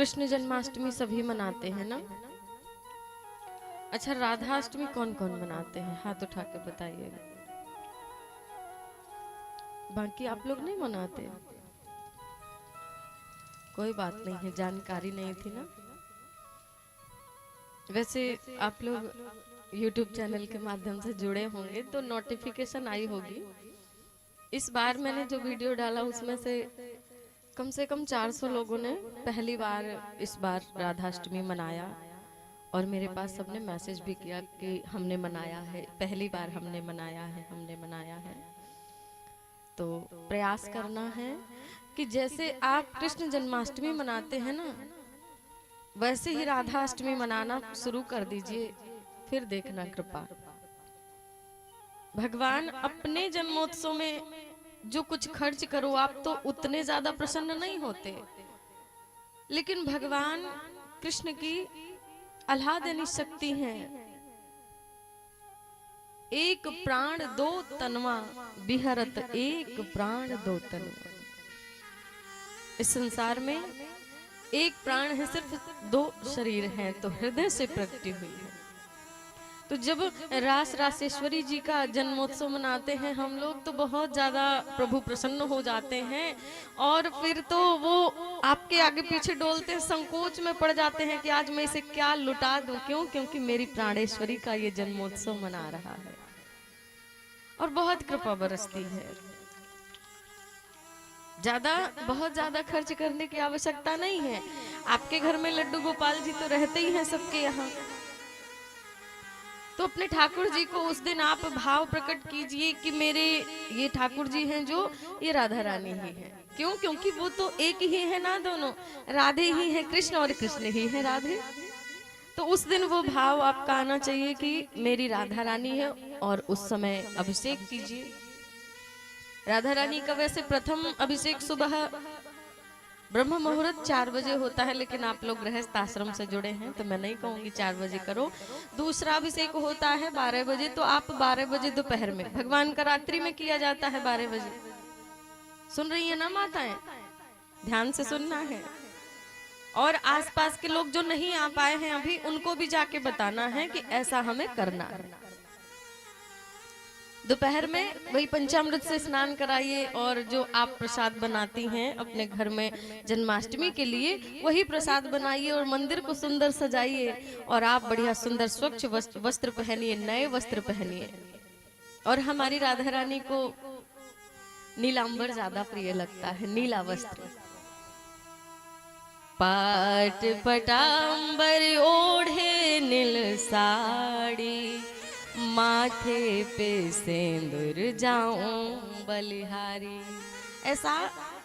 कृष्ण जन्माष्टमी सभी मनाते हैं ना। अच्छा, राधाष्टमी कौन कौन मनाते हैं? हाथ उठा के बताइएगा। बाकी आप लोग नहीं मनाते? कोई बात नहीं है, जानकारी नहीं थी ना। वैसे आप लोग YouTube चैनल के माध्यम से जुड़े होंगे तो नोटिफिकेशन आई होगी। इस बार मैंने जो वीडियो डाला उसमें से कम 400 लोगों ने पहली बार इस बार राधाष्टमी मनाया, और मेरे पास सबने मैसेज भी किया कि हमने मनाया है, पहली बार हमने मनाया है। तो प्रयास करना है कि जैसे आप कृष्ण जन्माष्टमी मनाते हैं ना, वैसे ही राधाष्टमी मनाना शुरू कर दीजिए, फिर देखना कृपा। भगवान अपने जन्मोत्सव में जो कुछ खर्च करो आप तो उतने ज्यादा प्रसन्न नहीं होते, लेकिन भगवान कृष्ण की आह्लादनी शक्ति है। एक प्राण दो तनवा बिहरत, एक प्राण दो तनवा। इस संसार में एक प्राण है, सिर्फ 2 शरीर हैं, तो हृदय से प्रकटी हुई है। तो जब रासेश्वरी जी का जन्मोत्सव मनाते हैं हम लोग तो बहुत ज्यादा प्रभु प्रसन्न हो जाते हैं, और फिर तो वो आपके आगे पीछे डोलते हैं, संकोच में पड़ जाते हैं कि आज मैं इसे क्या लुटा दूं। क्यों? क्योंकि मेरी प्राणेश्वरी का ये जन्मोत्सव मना रहा है और बहुत कृपा बरसती है। बहुत ज्यादा खर्च करने की आवश्यकता नहीं है। आपके घर में लड्डू गोपाल जी तो रहते ही हैं सबके यहाँ, तो अपने ठाकुर जी को उस दिन आप भाव प्रकट कीजिए कि मेरे ये ठाकुर जी हैं जो ये राधा रानी ही है। क्यों? क्योंकि वो तो एक ही है ना, दोनों राधे ही है कृष्ण और कृष्ण ही है राधे। तो उस दिन वो भाव आपका आना चाहिए कि मेरी राधा रानी है, और उस समय अभिषेक कीजिए। राधा रानी का वैसे प्रथम अभिषेक सुबह ब्रह्म मुहूर्त 4 बजे होता है, लेकिन आप लोग गृहस्थ आश्रम से जुड़े हैं तो मैं नहीं कहूंगी 4 बजे करो। दूसरा अभिषेक होता है 12 बजे, तो आप 12 बजे दोपहर में, भगवान का रात्रि में किया जाता है 12 बजे। सुन रही है ना माताएं? ध्यान से सुनना है। और आसपास के लोग जो नहीं आ पाए हैं अभी, उनको भी जाके बताना है कि ऐसा हमें करना है। दोपहर में वही पंचामृत से स्नान कराइए, और जो आप प्रसाद बनाती हैं अपने घर में जन्माष्टमी के लिए, वही प्रसाद बनाइए और मंदिर को सुंदर सजाइए, और आप बढ़िया सुंदर स्वच्छ वस्त्र पहनिए, नए वस्त्र पहनिए। और हमारी राधा रानी को नीलांबर ज्यादा प्रिय लगता है, नीला वस्त्र। पाट पटांबर ओढ़े नील साड़ी, माथे पे सिंदूर जाऊं बलिहारी। ऐसा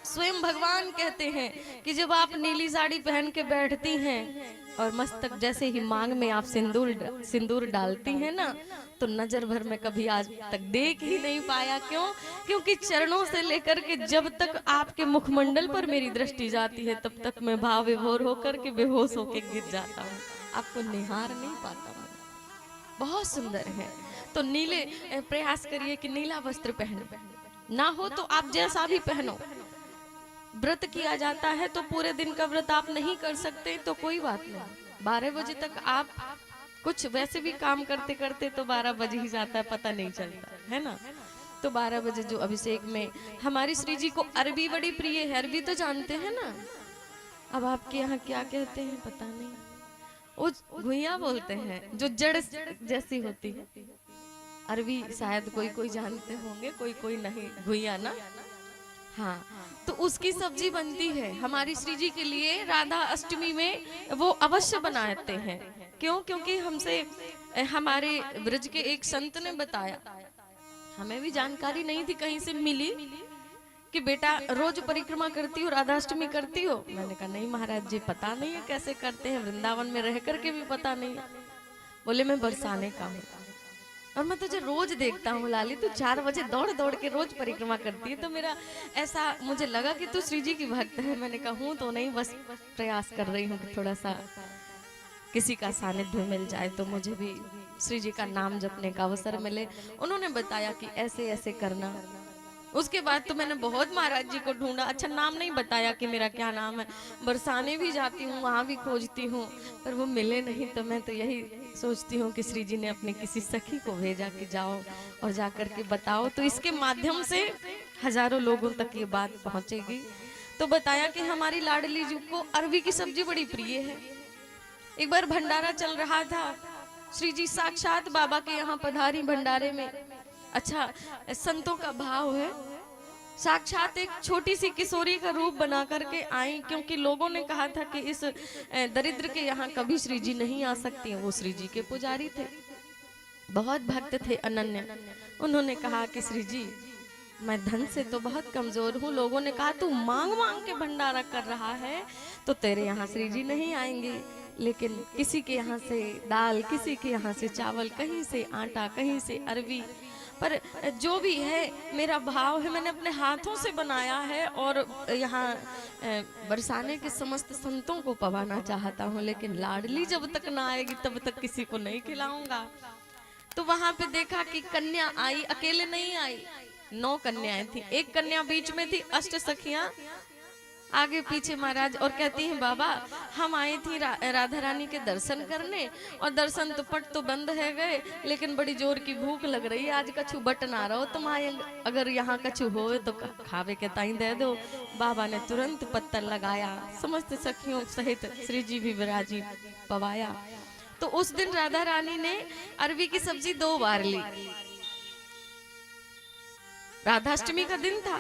स्वयं भगवान कहते हैं कि जब आप नीली साड़ी पहन के बैठती हैं और मस्तक जैसे ही मांग में आप सिंदूर डालती हैं ना, तो नजर भर में कभी आज तक देख ही नहीं पाया। क्यों? क्योंकि चरणों से लेकर के जब तक आपके मुखमंडल पर मेरी दृष्टि जाती है, तब तक मैं भाव विभोर होकर के बेहोश होकर गिर जाता हूँ, आपको निहार नहीं पाता हूँ। बहुत सुंदर है। तो नीले प्रयास करिए कि नीला वस्त्र पहनो, ना हो तो आप जैसा भी पहनो। व्रत किया जाता है तो पूरे दिन का व्रत आप नहीं कर सकते तो कोई बात नहीं, 12 बजे तक आप कुछ वैसे भी काम करते करते तो 12 बज ही जाता है, पता नहीं चलता है ना। तो 12 बजे जो अभिषेक में हमारी श्री जी को अरबी बड़ी प्रिय है, अरबी तो जानते हैं ना। अब आपके यहाँ क्या कहते हैं पता नहीं, वो घुइया बोलते हैं जो जड़ जैसी होती है। अरबी शायद कोई कोई जानते होंगे, कोई कोई नहीं। घुइया ना, हाँ। तो उसकी सब्जी बनती है हमारी श्री जी के लिए, राधा अष्टमी में वो अवश्य बनाते हैं। क्यों? क्योंकि हमसे हमारे ब्रज के एक संत ने बताया, हमें भी जानकारी नहीं थी, कहीं से मिली कि बेटा रोज परिक्रमा करती हो, राधाष्टमी करती हो? मैंने कहा नहीं महाराज जी, पता नहीं है कैसे करते हैं, वृंदावन में रह करके भी पता नहीं। बोले मैं बरसाने का हूँ, और मैं तुझे रोज देखता हूँ लाली, तू 4 बजे दौड़ दौड़ के रोज परिक्रमा करती है, तो मेरा ऐसा मुझे लगा कि तू श्री जी की भक्त है। मैंने कहा हूँ तो नहीं, बस प्रयास कर रही हूँ कि थोड़ा सा किसी का सानिध्य मिल जाए तो मुझे भी श्री जी का नाम जपने का अवसर मिले। उन्होंने बताया कि ऐसे ऐसे करना, उसके बाद तो मैंने बहुत महाराज जी को ढूंढा, अच्छा नाम नहीं बताया कि मेरा क्या नाम है, बरसाने भी जाती हूँ, वहां भी खोजती हूँ, पर वो मिले नहीं। तो मैं तो यही सोचती हूँ कि श्री जी ने अपने किसी सखी को भेजा कि जाओ और जाकर के बताओ, तो इसके माध्यम से हजारों लोगों तक ये बात पहुंचेगी। तो बताया कि हमारी लाडली जी को अरबी की सब्जी बड़ी प्रिय है। एक बार भंडारा चल रहा था, श्री जी साक्षात बाबा के यहाँ पधारी भंडारे में। अच्छा, संतों का भाव है, साक्षात एक छोटी सी किशोरी का रूप बना करके आई, क्योंकि लोगों ने कहा था कि इस दरिद्र के यहाँ कभी श्री जी नहीं आ सकती हैं। वो श्री जी के पुजारी थे, बहुत भक्त थे, अनन्य। उन्होंने कहा कि श्री जी, मैं धन से तो बहुत कमजोर हूँ, लोगों ने कहा तू मांग मांग के भंडारा कर रहा है तो तेरे यहाँ श्री जी नहीं आएंगे, लेकिन किसी के यहाँ से दाल, किसी के यहाँ से चावल, कहीं से आटा, कहीं से अरबी, पर जो भी है मेरा भाव है, मैंने अपने हाथों से बनाया है और यहाँ बरसाने के समस्त संतों को पवाना चाहता हूँ, लेकिन लाडली जब तक ना आएगी तब तक किसी को नहीं खिलाऊंगा। तो वहां पे देखा कि कन्या आई, अकेले नहीं आई, 9 कन्याएं थी। एक कन्या बीच में थी, अष्ट सखियां आगे पीछे महाराज, और कहती हैं बाबा हम आई थी राधा रानी के दर्शन करने, और दर्शन तो पट तो बंद है गए, लेकिन बड़ी जोर की भूख लग रही है, आज कछु बटन आ रहा हो तुम्हारे, अगर यहाँ कछु हो तो खावे के ताई दे दो। बाबा ने तुरंत पत्थर लगाया, समस्त सखियों सहित श्री जी भी विराजी पवाया। तो उस दिन राधा रानी ने अरबी की सब्जी 2 बार ली। राधाष्टमी का दिन था,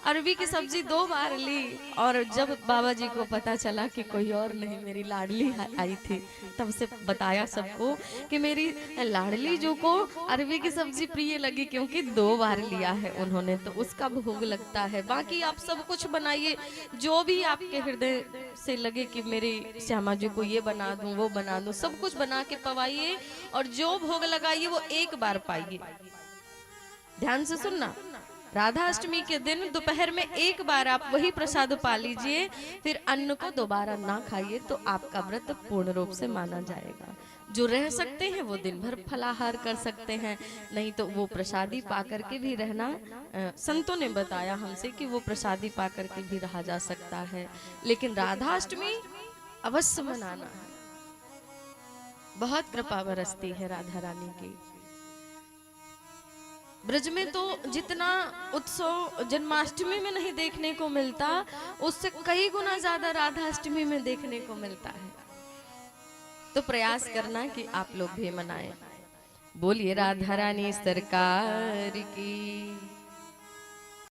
अरबी की सब्जी 2 बार ली, और जब बाबा जी को पता चला कि कोई और नहीं मेरी लाडली आई थी, तब से बताया सबको कि मेरी लाडली जो को अरबी की सब्जी प्रिय लगी, क्योंकि 2 बार लिया है उन्होंने, तो उसका भोग लगता है। बाकी आप सब कुछ बनाइए, जो भी आपके हृदय से लगे कि मेरी श्यामा जी को ये बना दूं, वो बना दूं, सब कुछ बना के पवाइए, और जो भोग लगाइए वो 1 बार पाइए। ध्यान से सुनना, राधा अष्टमी के दिन दोपहर में 1 बार आप वही प्रसाद पा लीजिए, फिर अन्न को दोबारा ना खाइए, तो आपका व्रत पूर्ण रूप से माना जाएगा। जो रह सकते हैं वो दिन भर फलाहार कर सकते हैं, नहीं तो वो प्रसादी पा करके भी रहना, संतों ने बताया हमसे कि वो प्रसादी पा करके भी रहा जा सकता है, लेकिन राधा अष्टमी अवश्य मनाना है। बहुत कृपा बरसती है राधा रानी की। ब्रज में तो जितना उत्सव जन्माष्टमी में नहीं देखने को मिलता, उससे कई गुना ज्यादा राधाष्टमी में देखने को मिलता है। तो प्रयास करना कि आप लोग भी मनाएं। बोलिए राधा रानी सरकार की।